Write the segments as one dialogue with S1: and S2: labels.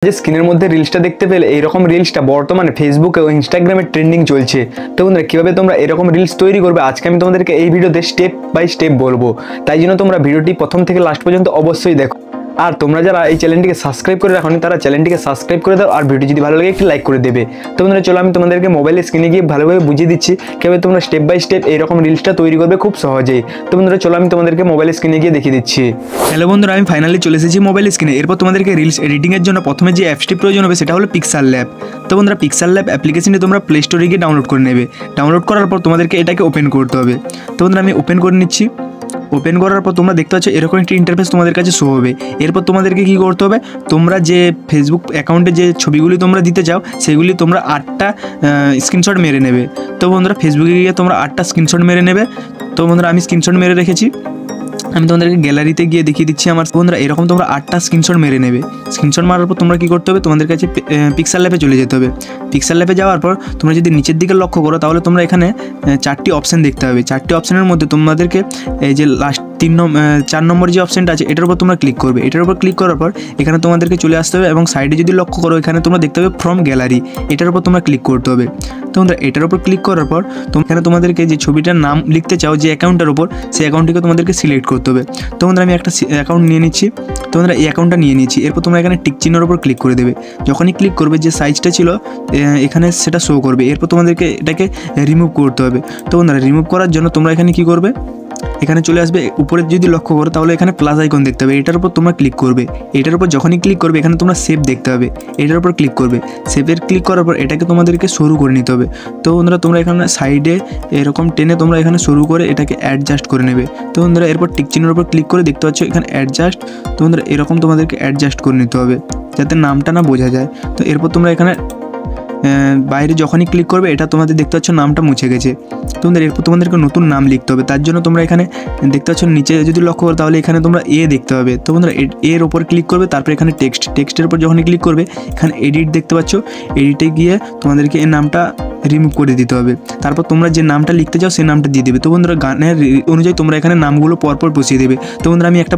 S1: যে স্ক্রিনের মধ্যে রিলসটা দেখতে পেলে এইরকম রিলসটা বর্তমানে ফেসবুকে ও ইনস্টাগ্রামে ট্রেন্ডিং চলছে। তো বন্ধুরা কীভাবে তোমরা এরকম রিলস তৈরি করবে আজকে আমি তোমাদেরকে এই ভিডিওতে স্টেপ বাই স্টেপ বলবো। তাই জন্য তোমরা ভিডিওটি প্রথম থেকে লাস্ট পর্যন্ত অবশ্যই দেখো। আর তোমরা যারা এই চ্যানেলটিকে সাবস্ক্রাইব করে রাখোনি তারা চ্যানেলটিকে সাবস্ক্রাইব করে দাও আর ভিডিও যদি ভালো লাগে একটি লাইক করে দেবে। তো বন্ধুরা চলো আমি তোমাদেরকে মোবাইলের স্ক্রিনে গিয়ে ভালোভাবে বুঝিয়ে দিচ্ছি কীভাবে তোমরা স্টেপ বাই স্টেপ এইরকম রিলসটা তৈরি করবে খুব সহজেই। তো বন্ধুরা চলো আমি তোমাদেরকে মোবাইলের স্ক্রিনে গিয়ে দেখিয়ে দিচ্ছি। হ্যালো বন্ধুরা, আমি ফাইনালি চলে এসেছি মোবাইল স্ক্রিনে। এরপর তোমাদেরকে রিলস এডিটিংয়ের জন্য প্রথমে যে অ্যাপসটি প্রয়োজন হবে সেটা হলো পিক্সেল ল্যাব। তো বন্ধুরা পিক্সেল ল্যাব অ্যাপ্লিকেশনটি তোমরা প্লে স্টোরে গিয়ে ডাউনলোড করে নেবে। ডাউনলোড করার পর তোমাদেরকে এটাকে ওপেন করতে হবে। তো বন্ধুরা আমি ওপেন করে নিচ্ছি। ওপেন করার পর তোমরা দেখতে পাচ্ছ এরকম একটি ইন্টারফেস তোমাদের কাছে শো হবে। এরপর তোমাদেরকে কী করতে হবে, তোমরা যে ফেসবুক অ্যাকাউন্টে যে ছবিগুলি তোমরা দিতে চাও সেগুলি তোমরা 8টা স্ক্রিনশট মেরে নেবে। তো বন্ধুরা ফেসবুকে গিয়ে তোমরা 8টা স্ক্রিনশট মেরে নেবে। তো বন্ধুরা আমি স্ক্রিনশট মেরে রেখেছি। আমি তোমাদেরকে গ্যালারিতে গিয়ে দেখিয়ে দিচ্ছি আমার। বন্ধুরা এরকম তোমরা 8টা স্ক্রিনশট মেরে নেবে। স্ক্রিনশট মারার পর তোমরা কী করতে হবে, তোমাদের কাছে পিক্সেল ল্যাবে চলে যেতে হবে। পিক্সেল ল্যাবে যাওয়ার পর তোমরা যদি নিচের দিকে লক্ষ্য করো তাহলে তোমরা এখানে 4টি অপশান দেখতে হবে। 4টি অপশানের মধ্যে তোমাদেরকে এই যে লাস্ট 4 নম্বর যে অপশানটা আছে এটার উপর তোমরা ক্লিক করবে। এটার উপর ক্লিক করার পর এখানে তোমাদেরকে চলে আসতে হবে এবং সাইডে যদি লক্ষ্য করো এখানে তোমরা দেখতে হবে ফ্রম গ্যালারি, এটার উপর তোমরা ক্লিক করতে হবে। তো তোমরা এটার উপর ক্লিক করার পর এখানে তোমাদেরকে যে ছবিটার নাম লিখতে চাও যে অ্যাকাউন্টের উপর, সেই অ্যাকাউন্টটিকে তোমাদেরকে সিলেক্ট করতে হবে। তো বন্ধুরা আমি একটা অ্যাকাউন্ট নিয়ে নিচ্ছি। তো বন্ধুরা এই অ্যাকাউন্টটা নিয়ে নিচ্ছি। এরপর তোমরা এখানে টিক চিহ্নের উপর ক্লিক করে দেবে। যখনই ক্লিক করবে যে সাইজটা ছিল এখানে সেটা শো করবে। এরপর তোমাদেরকে এটাকে রিমুভ করতে হবে। তো বন্ধুরা রিমুভ করার জন্য তোমরা এখানে কী করবে, এখানে চলে আসবে। উপরে যদি লক্ষ্য করো তাহলে এখানে প্লাস আইকন দেখতে হবে, এটার উপর তোমরা ক্লিক করবে। এটার উপর যখনই ক্লিক করবে এখানে তোমরা সেভ দেখতে হবে, এটার উপর ক্লিক করবে। সেভের ক্লিক করার পর এটাকে তোমাদেরকে শুরু করে নিতে হবে। তো বন্ধুরা তোমরা এখানে সাইডে এরকম টেনে তোমরা এখানে শুরু করে এটাকে অ্যাডজাস্ট করে নেবে। তো বন্ধুরা এরপর টিক চিহ্নের উপর ক্লিক করে দেখতে পাচ্ছ এখানে অ্যাডজাস্ট। তো বন্ধুরা এরকম তোমাদেরকে অ্যাডজাস্ট করে নিতে হবে যাতে নামটা না বোঝা যায়। তো এরপর তোমরা এখানে বাইরে যখনই ক্লিক করবে এটা তোমাদের দেখতে পাচ্ছ নামটা মুছে গেছে। তোমাদের এরপর তোমাদেরকে নতুন নাম লিখতে হবে। তার জন্য তোমরা এখানে দেখতে পাচ্ছ নিচে যদি লক্ষ্য করো তাহলে এখানে তোমরা এ দেখতে হবে। তো বন্ধুরা এর ওপর ক্লিক করবে। তারপর এখানে টেক্সটের উপর যখনই ক্লিক করবে এখানে এডিট দেখতে পাচ্ছ, এডিটে গিয়ে তোমাদেরকে এই নামটা রিমুভ করে দিতে হবে। তারপর তোমরা যে নামটা লিখতে চাও সেই নামটা দিয়ে দেবে। তো বন্ধুরা গানের অনুযায়ী তোমরা এখানে নামগুলো পরপর বসিয়ে দেবে। তো বন্ধুরা আমি একটা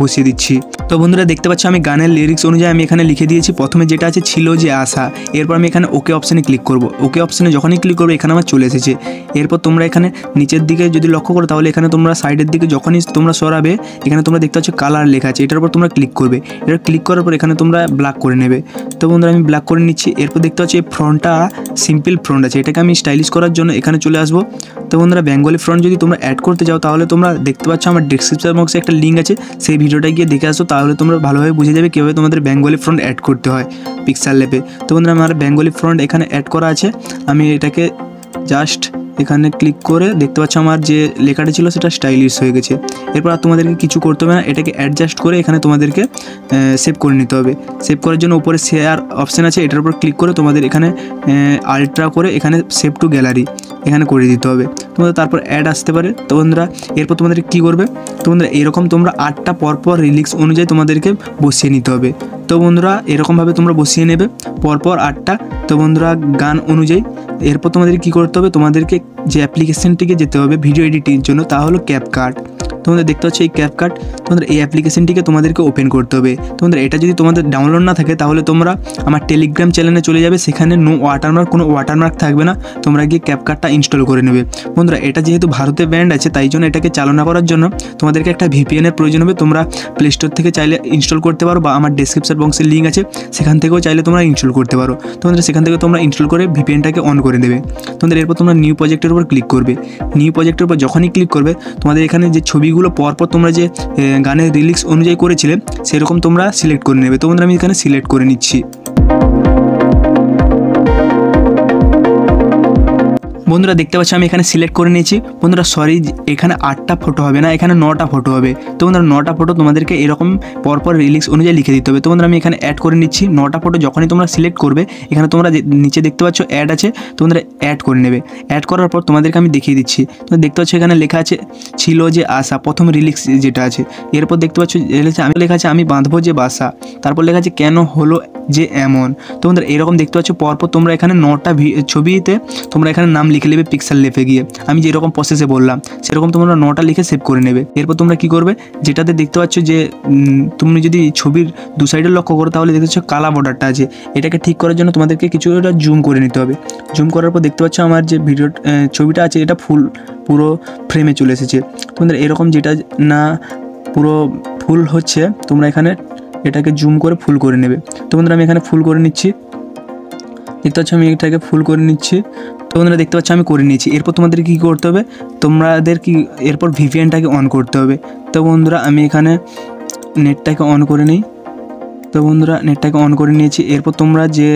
S1: বসিয়ে দিচ্ছি। তো বন্ধুরা দেখতে পাচ্ছ আমি গানের লিরিক্স অনুযায়ী আমি এখানে লিখে দিয়েছি। প্রথমে যেটা আছে ছিল যে আশা, এরপর আমি এখানে ওকে অপশানে ক্লিক করব। ওকে অপশানে যখনই ক্লিক করবো এখানে আমার চলে এসেছে। এরপর তোমরা এখানে নিচের দিকে যদি লক্ষ্য করো তাহলে এখানে তোমরা সাইডের দিকে যখনই তোমরা সরাবে এখানে তোমরা দেখতে পাচ্ছ কালার লেখা আছে, এটার উপর তোমরা ক্লিক করবে। এটা ক্লিক করার পর এখানে তোমরা ব্ল্যাক করে নেবে। তো বন্ধুরা আমি ব্ল্যাক করে নিচ্ছি। এরপর দেখতে পাচ্ছ এই ফ্রন্টটা সিম্পল ফ্রন্ট আছে, এটাকে আমি স্টাইলিশ করার জন্য এখানে চলে আসবো। তো বন্ধুরা বেঙ্গলি ফ্রন্ট যদি তোমরা অ্যাড করতে চাও তাহলে তোমরা দেখতে পাচ্ছ আমার ডেসক্রিপশন বক্সে একটা লিঙ্ক আছে, সেই ভিডিওটা গিয়ে দেখে আসো, তাহলে তোমরা ভালোভাবে বুঝে যাবে কীভাবে তোমাদের বেঙ্গলি ফ্রন্ট অ্যাড করতে হয় পিক্সেল ল্যাবে। তো বন্ধুরা আমার বেঙ্গলি ফ্রন্ট এখানে অ্যাড করা আছে। আমি এটাকে জাস্ট এখানে ক্লিক করে দেখতে পাচ্ছ আমার যে লেখাটা ছিল সেটা স্টাইলিশ হয়ে গেছে। এরপর আর তোমাদেরকে কিছু করতে হবে না, এটাকে অ্যাডজাস্ট করে এখানে তোমাদেরকে সেভ করে নিতে হবে। সেভ করার জন্য উপরে শেয়ার অপশান আছে, এটার উপর ক্লিক করে তোমাদের এখানে আলট্রা করে এখানে সেভ টু গ্যালারি এখানে করে দিতে হবে। তোমাদের তারপর অ্যাড আসতে পারে। তো বন্ধুরা এরপর তোমাদের কী করবে, তো বন্ধুরা এরকম তোমরা 8টা পরপর রিলিক্স অনুযায়ী তোমাদেরকে বসিয়ে নিতে হবে। তো বন্ধুরা এরকমভাবে তোমরা বসিয়ে নেবে পরপর 8টা। তো বন্ধুরা গান অনুযায়ী এরপর তোমাদের কী করতে হবে, তোমাদেরকে যে অ্যাপ্লিকেশনটিকে যেতে হবে ভিডিও এডিটিংয়ের জন্য তা হলো ক্যাপকাট। তোমাদের দেখতে পাচ্ছ এই ক্যাপকাট, তোমাদের এই অ্যাপ্লিকেশনটিকে তোমাদেরকে ওপেন করতে হবে। তোমাদের এটা যদি তোমাদের ডাউনলোড না থাকে তাহলে তোমরা আমার টেলিগ্রাম চ্যানেলে চলে যাবে, সেখানে নো ওয়াটারমার্ক কোনো ওয়াটারমার্ক থাকবে না, তোমরা গিয়ে ক্যাপকাটটা ইনস্টল করে নেবে। বন্ধুরা এটা যেহেতু ভারতে ব্যান্ড আছে তাই জন্য এটাকে চালনা করার জন্য তোমাদেরকে একটা ভিপিএনের প্রয়োজন হবে। তোমরা প্লে স্টোর থেকে চাইলে ইনস্টল করতে পারো বা আমার ডেসক্রিপশন বক্সের লিঙ্ক আছে সেখান থেকেও চাইলে তোমরা ইনস্টল করতে পারো। তোমাদের সেখান থেকে তোমরা ইনস্টল করে ভিপিএনটাকে অন করে দেবে। তোমাদের এরপর তোমরা নিউ প্রজেক্টের উপর ক্লিক করবে। নিউ প্রজেক্টের উপর যখনই ক্লিক করবে তোমাদের এখানে যে ছবিগুলো পরপর তোমরা যে গানের রিলিক্স অনুযায়ী করেছিলে সেরকম তোমরা সিলেক্ট করে নেবে। তো বন্ধুরা আমি এখানে সিলেক্ট করে নিচ্ছি। বন্ধুরা দেখতে পাচ্ছ আমি এখানে সিলেক্ট করে নিয়েছি। বন্ধুরা সরি, এখানে 8টা ফটো হবে না, এখানে 9টা ফটো হবে। তো বন্ধুরা 9টা ফটো তোমাদেরকে এরকম পরপর রিলিক্স অনুযায়ী লিখে দিতে হবে। তো বন্ধুরা আমি এখানে অ্যাড করে নিচ্ছি। 9টা ফটো যখনই তোমরা সিলেক্ট করবে এখানে তোমরা নিচে দেখতে পাচ্ছ অ্যাড আছে, তোমরা অ্যাড করে নেবে। অ্যাড করার পর তোমাদেরকে আমি দেখিয়ে দিচ্ছি। তোমরা দেখতে পাচ্ছ এখানে লেখা আছে ছিল যে আশা, প্রথম রিলিক্স যেটা আছে। এরপর দেখতে পাচ্ছ লেখা আছে আমি বাঁধবো যে বাসা, তারপর লেখা আছে কেন হলো যে এমন। তো বন্ধুরা এরকম দেখতে পাচ্ছ পরপর তোমরা এখানে 9টা ছবিতে তোমরা এখানে নাম লিখে নেবে পিক্সেল লেপে গিয়ে। আমি যেরকম প্রসেসে বললাম সেরকম তোমরা 9টা লিখে সেভ করে নেবে। এরপর তোমরা কি করবে, যেটাতে দেখতে পাচ্ছ যে তুমি যদি ছবির দু সাইডে লক্ষ্য করো তাহলে দেখতে পাচ্ছ কালা বর্ডারটা আছে, এটাকে ঠিক করার জন্য তোমাদেরকে কিছুটা জুম করে নিতে হবে। জুম করার পর দেখতে পাচ্ছ আমার যে ছবিটা আছে এটা পুরো ফ্রেমে চলে এসেছে। তোমাদের এরকম যেটা না পুরো ফুল হচ্ছে তোমরা এখানে এটাকে জুম করে ফুল করে নেবে। তো বন্ধুরা আমি এখানে ফুল করে নিচ্ছি, দেখতে পাচ্ছ আমি এটাকে ফুল করে নিচ্ছি। তো বন্ধুরা দেখতে পাচ্ছ আমি করে নিয়েছি। এরপর তোমাদের কী করতে হবে, এরপর ভিপিএনটাকে অন করতে হবে। তো বন্ধুরা আমি এখানে নেটটাকে অন করে নিই। তো বন্ধুরা নেটটাকে অন করে নিয়েছি। এরপর তোমরা যে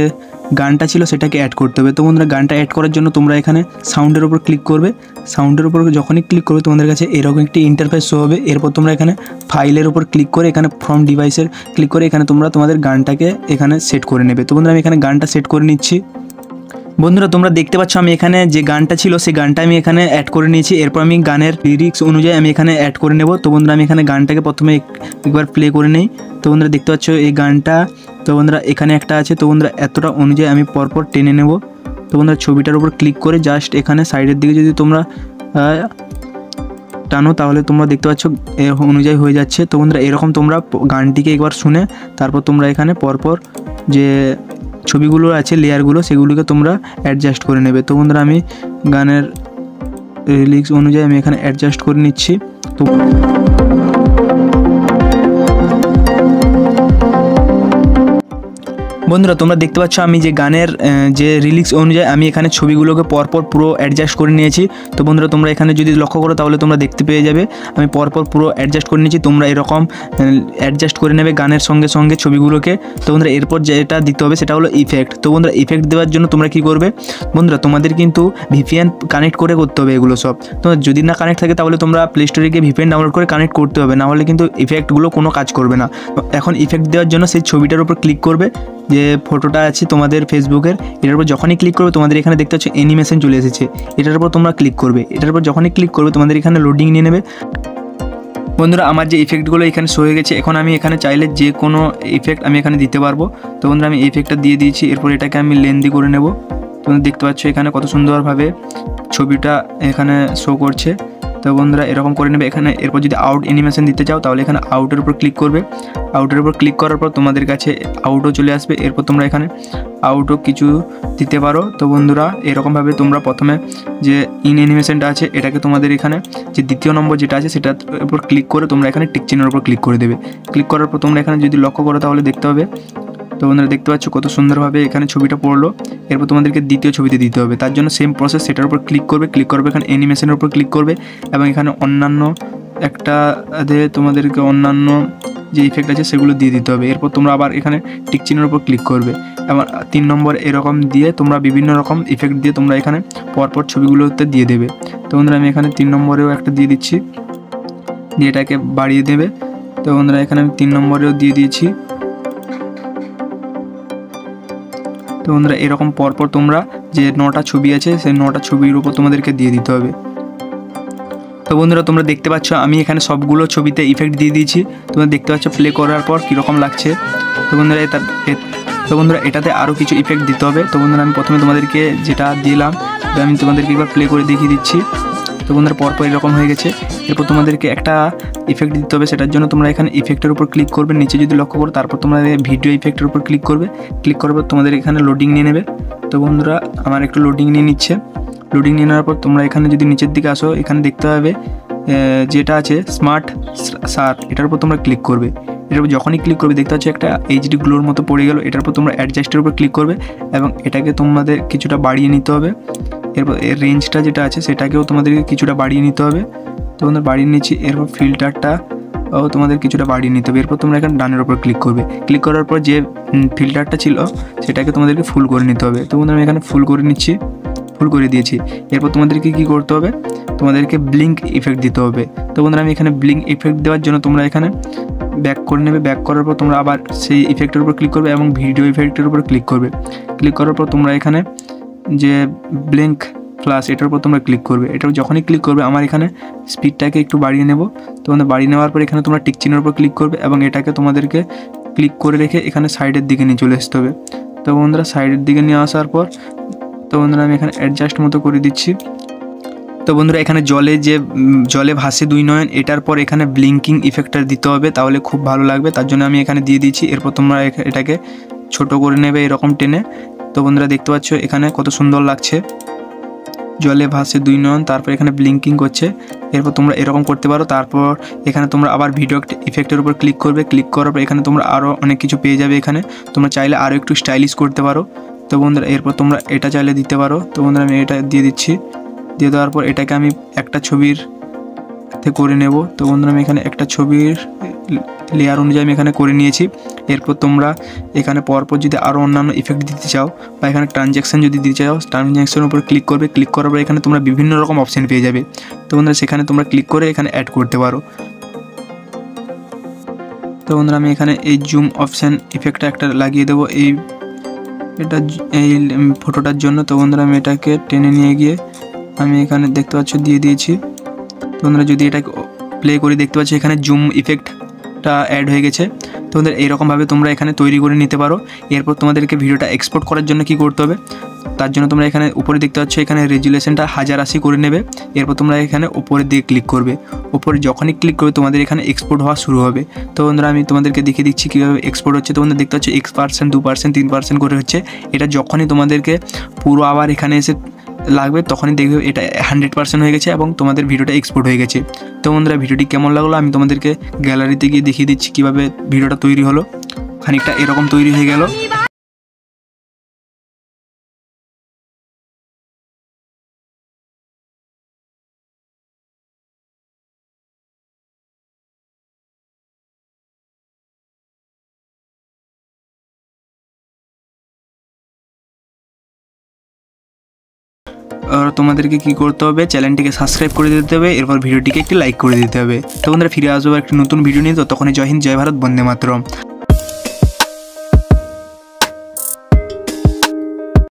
S1: গানটা ছিল সেটাকে অ্যাড করতে হবে। তো বন্ধুরা গানটা অ্যাড করার জন্য তোমরা এখানে সাউন্ডের উপর ক্লিক করবে। সাউন্ডের উপর যখনই ক্লিক করবে তোমাদের কাছে এরকম একটি ইন্টারফেস শো হবে। এরপর তোমরা এখানে ফাইলের উপর ক্লিক করে এখানে ফ্রম ডিভাইসের ক্লিক করে এখানে তোমরা তোমাদের গানটাকে এখানে সেট করে নেবে। তো বন্ধুরা আমি এখানে গানটা সেট করে নিচ্ছি। বন্ধুরা তোমরা দেখতে পাচ্ছ আমি এখানে যে গানটা ছিল সেই গানটা আমি এখানে অ্যাড করে নিয়েছি। এরপর আমি গানের লিরিক্স অনুযায়ী আমি এখানে অ্যাড করে নেব। তো বন্ধুরা আমি এখানে গানটাকে প্রথমে একবার প্লে করে নেই। তো বন্ধুরা দেখতে পাচ্ছ এই গানটা, তো বন্ধুরা এখানে একটা আছে। তো বন্ধুরা এতটা অনুযায়ী আমি পরপর টেনে নেব। তো বন্ধুরা ছবিটার উপর ক্লিক করে জাস্ট এখানে সাইডের দিকে যদি তোমরা টানো তাহলে তোমরা দেখতে পাচ্ছ অনুযায়ী হয়ে যাচ্ছে। তো বন্ধুরা এরকম তোমরা গানটিকে একবার শুনে তারপর তোমরা এখানে পরপর যে ছবিগুলো আছে লেয়ারগুলো সেগুলোকে তোমরা অ্যাডজাস্ট করে নেবে। তো বন্ধুরা আমি গানের লিরিক্স অনুযায়ী আমি এখানে অ্যাডজাস্ট করে নিচ্ছি। তো বন্ধুরা তোমরা দেখতে পাচ্ছ আমি যে গানের যে লিরিক্স অনুযায়ী আমি এখানে ছবিগুলোকে পরপর পুরো অ্যাডজাস্ট করে নিয়েছি। তো বন্ধুরা তোমরা এখানে যদি লক্ষ্য করো তাহলে তোমরা দেখতে পেয়ে যাবে আমি পরপর পুরো অ্যাডজাস্ট করে নিয়েছি। তোমরা এরকম অ্যাডজাস্ট করে নেবে গানের সঙ্গে সঙ্গে ছবিগুলোকে। তো বন্ধুরা এরপর যেটা দিতে হবে সেটা হলো ইফেক্ট। তো বন্ধুরা ইফেক্ট দেওয়ার জন্য তোমরা কি করবে, বন্ধুরা তোমাদের কিন্তু ভিপিএন কানেক্ট করে করতে হবে এগুলো সব। তোমার যদি না কানেক্ট থাকে তাহলে তোমরা প্লে স্টোরে গিয়ে ভিপিএন ডাউনলোড করে কানেক্ট করতে হবে, না হলে কিন্তু ইফেক্টগুলো কোনো কাজ করবে না। এখন ইফেক্ট দেওয়ার জন্য সেই ছবিটার উপর ক্লিক করবে, যে ফটোটা আছে তোমাদের ফেসবুকের, এটার উপর যখনই ক্লিক করবে তোমাদের এখানে দেখতে পাচ্ছ অ্যানিমেশন চলে এসেছে, এটার উপর তোমরা ক্লিক করবে। এটার উপর যখনই ক্লিক করবে তোমাদের এখানে লোডিং নিয়ে নেবে। বন্ধুরা আমার যে ইফেক্টগুলো এখানে শো হয়ে গেছে, এখন আমি এখানে চাইলে যে কোনো ইফেক্ট আমি এখানে দিতে পারবো। তো বন্ধুরা আমি ইফেক্টটা দিয়ে দিয়েছি। এরপর এটাকে আমি লেন্দি করে নেব। তোমরা দেখতে পাচ্ছ এখানে কত সুন্দরভাবে ছবিটা এখানে শো করছে। তো বন্ধুরা এরকম করে নেবে এখানে। এরপর যদি আউট অ্যানিমেশন দিতে চাও তাহলে এখানে আউটের উপর ক্লিক করবে। আউটের উপর ক্লিক করার পর তোমাদের কাছে আউটও চলে আসবে। এরপর তোমরা এখানে আউটও কিছু দিতে পারো। তো বন্ধুরা এরকমভাবে তোমরা প্রথমে যে ইন অ্যানিমেশনটা আছে এটাকে তোমাদের এখানে যে দ্বিতীয় নম্বর যেটা আছে সেটার উপর ক্লিক করে তোমরা এখানে টিক চিহ্নের উপর ক্লিক করে দেবে। ক্লিক করার পর তোমরা এখানে যদি লক্ষ্য করো তাহলে দেখতে হবে, তো বন্ধুরা দেখতে পাচ্ছ কত সুন্দরভাবে এখানে ছবিটা পড়লো। এরপর তোমাদেরকে দ্বিতীয় ছবিতে দিতে হবে, তার জন্য সেম প্রসেস, সেটার উপর ক্লিক করবে। ক্লিক করবে এখানে অ্যানিমেশনের উপর ক্লিক করবে এবং এখানে অন্যান্য একটা তোমাদেরকে অন্যান্য যে ইফেক্ট আছে সেগুলো দিয়ে দিতে হবে। এরপর তোমরা আবার এখানে টিক চিহ্নের উপর ক্লিক করবে এবং 3 নম্বর এরকম দিয়ে তোমরা বিভিন্ন রকম ইফেক্ট দিয়ে তোমরা এখানে পরপর ছবিগুলোতে দিয়ে দেবে। তো বন্ধুরা আমি এখানে 3 নম্বরেও একটা দিয়ে দিচ্ছি, দিয়ে এটাকে বাড়িয়ে দেবে। তো বন্ধুরা এখানে আমি 3 নম্বরেও দিয়ে দিয়েছি। তো বন্ধুরা এরকম পরপর তোমরা যে 9টা ছবি আছে সেই 9টা ছবির উপর তোমাদেরকে দিয়ে দিতে হবে। তো বন্ধুরা তোমরা দেখতে পাচ্ছ আমি এখানে সবগুলো ছবিতে ইফেক্ট দিয়ে দিয়েছি। তোমরা দেখতে পাচ্ছ প্লে করার পর কীরকম লাগছে। তো বন্ধুরা এটাতে আরও কিছু ইফেক্ট দিতে হবে। তো বন্ধুরা আমি প্রথমে তোমাদেরকে যেটা দিলাম আমি তোমাদেরকে একবার প্লে করে দেখিয়ে দিচ্ছি। তো বন্ধুরা পরপর এরকম হয়ে গেছে। এরপর তোমাদেরকে একটা ইফেক্ট দিতে হবে, সেটার জন্য তোমরা এখানে ইফেক্টের উপর ক্লিক করবে, নিচে যদি লক্ষ্য করো, তারপর তোমরা ভিডিও ইফেক্টের উপর ক্লিক করবে। ক্লিক করার পর তোমাদের এখানে লোডিং নিয়ে নেবে। তো বন্ধুরা আমার একটু লোডিং নিয়ে নিচ্ছে। লোডিং নিয়ে নেওয়ার পর তোমরা এখানে যদি নিচের দিকে আসো, এখানে দেখতে পাবে যেটা আছে স্মার্ট সার, এটার উপর তোমরা ক্লিক করবে। এটার উপর যখনই ক্লিক করবে দেখতে পাচ্ছ একটা এইচডি গ্লোর মতো পড়ে গেল। এটার উপর তোমরা অ্যাডজাস্টের উপর ক্লিক করবে এবং এটাকে তোমাদের কিছুটা বাড়িয়ে নিতে হবে। এরপর এর রেঞ্জটা যেটা আছে সেটাকেও তোমাদেরকে কিছুটা বাড়িয়ে নিতে হবে। তো তোমরা বাড়িয়ে নিচ্ছি। এরপর ফিল্টারটা তোমাদের কিছুটা বাড়িয়ে নিতে হবে। এরপর তোমরা এখানে ডানের উপর ক্লিক করবে। ক্লিক করার পর যে ফিল্টারটা ছিল সেটাকে তোমাদেরকে ফুল করে নিতে হবে। তো বন্ধুরা আমি এখানে ফুল করে নিচ্ছি, ফুল করে দিয়েছি। এরপর তোমাদেরকে কি করতে হবে, তোমাদেরকে ব্লিঙ্ক ইফেক্ট দিতে হবে। তো বন্ধুরা আমি এখানে ব্লিঙ্ক ইফেক্ট দেওয়ার জন্য তোমরা এখানে ব্যাক করে নেবে। ব্যাক করার পর তোমরা আবার সেই ইফেক্টের উপর ক্লিক করবে এবং ভিডিও ইফেক্টের উপর ক্লিক করবে। ক্লিক করার পর তোমরা এখানে যে ব্লিঙ্ক প্লাস এটার উপর তোমরা ক্লিক করবে। এটা যখনই ক্লিক করবে আমার এখানে স্পিডটাকে একটু বাড়িয়ে নেব। তোমাদের বাড়িয়ে নেওয়ার পর এখানে তোমরা টিক চিহ্নের উপর ক্লিক করবে এবং এটাকে তোমাদেরকে ক্লিক করে রেখে এখানে সাইডের দিকে নিয়ে চলে আসতে হবে। তো বন্ধুরা সাইডের দিকে নিয়ে আসার পর তো বন্ধুরা আমি এখানে অ্যাডজাস্ট মতো করে দিচ্ছি। তো বন্ধুরা এখানে জলে ভাসে দুই নয়ন, এটার পর এখানে ব্লিঙ্কিং ইফেক্টটা দিতে হবে, তাহলে খুব ভালো লাগবে। তার জন্য আমি এখানে দিয়ে দিচ্ছি। এরপর তোমরা এটাকে ছোট করে নেবে এরকম টেনে। তো বন্ধুরা দেখতে পাচ্ছ এখানে কত সুন্দর লাগছে, জলে ভাসে দুই নয়ন, তারপর এখানে ব্লিঙ্কিং করছে। এরপর তোমরা এরকম করতে পারো। তারপর এখানে তোমরা আবার ভিডিও ইফেক্টের উপর ক্লিক করবে, ক্লিক করার পর এখানে তোমরা আরও অনেক কিছু পেয়ে যাবে। এখানে তোমরা চাইলে আরও একটু স্টাইলিশ করতে পারো। তো বন্ধুরা এরপর তোমরা এটা চাইলে দিতে পারো। তো বন্ধুরা আমি এটা দিয়ে দিচ্ছি। দিয়ে দেওয়ার পর এটাকে আমি একটা ছবির করে নেব। তো বন্ধুরা আমি এখানে একটা ছবির লেয়ার অনুযায়ী আমি এখানে করে নিয়েছি। এরপর তোমরা এখানে পরপর যদি আরও অন্যান্য ইফেক্ট দিতে চাও বা এখানে ট্রানজ্যাকশন যদি দিতে চাও, ট্রানজ্যাকশনের উপর ক্লিক করবে, ক্লিক করার পর এখানে তোমরা বিভিন্ন রকম অপশান পেয়ে যাবে। তো বন্ধুরা সেখানে তোমরা ক্লিক করে এখানে অ্যাড করতে পারো। তো বন্ধুরা আমি এখানে এই জুম অপশান ইফেক্টটা একটা লাগিয়ে দেবো এই ফটোটার জন্য। তো বন্ধুরা আমি এটাকে টেনে নিয়ে গিয়ে আমি এখানে দেখতে পাচ্ছ দিয়ে দিয়েছি। তো বন্ধুরা যদি এটা প্লে করি দেখতে পাচ্ছি এখানে জুম ইফেক্টটা অ্যাড হয়ে গেছে। তো বন্ধুরা এইরকমভাবে তোমরা এখানে তৈরি করে নিতে পারো। এরপর তোমাদেরকে ভিডিওটা এক্সপোর্ট করার জন্য কি করতে হবে, তার জন্য তোমরা এখানে উপরে দেখতে পাচ্ছ এখানে রেজুলেশনটা 1080 করে নেবে। এরপর তোমরা এখানে উপরের দিকে ক্লিক করবে। উপরে যখনই ক্লিক করবে তোমাদের এখানে এক্সপোর্ট হওয়া শুরু হবে। তো বন্ধুরা আমি তোমাদেরকে দেখিয়ে দিচ্ছি কীভাবে এক্সপোর্ট হচ্ছে। তো বন্ধুরা দেখতে পাচ্ছ 1%, 2%, 3% করে হচ্ছে। এটা যখনই তোমাদেরকে পুরো আবার এখানে এসে লাগবে তখনই দেখবে এটা 100% হয়ে গেছে এবং তোমাদের ভিডিওটা এক্সপোর্ট হয়ে গেছে। তো বন্ধুরা ভিডিওটি কেমন লাগলো আমি তোমাদেরকে গ্যালারিতে গিয়ে দেখিয়ে দিচ্ছি কীভাবে ভিডিওটা তৈরি হলো। খানিকটা এরকম তৈরি হয়ে গেল। আর তোমাদেরকে কি করতে হবে, চ্যানেলটিকে সাবস্ক্রাইব করে দিতে হবে, এরপর ভিডিওটিকে একটি লাইক করে দিতে হবে। তো বন্ধুরা ফিরে আসবো একটি নতুন ভিডিও নিয়ে। তো তখনই জয় হিন্দ, জয় ভারত, বন্দে মাতরম।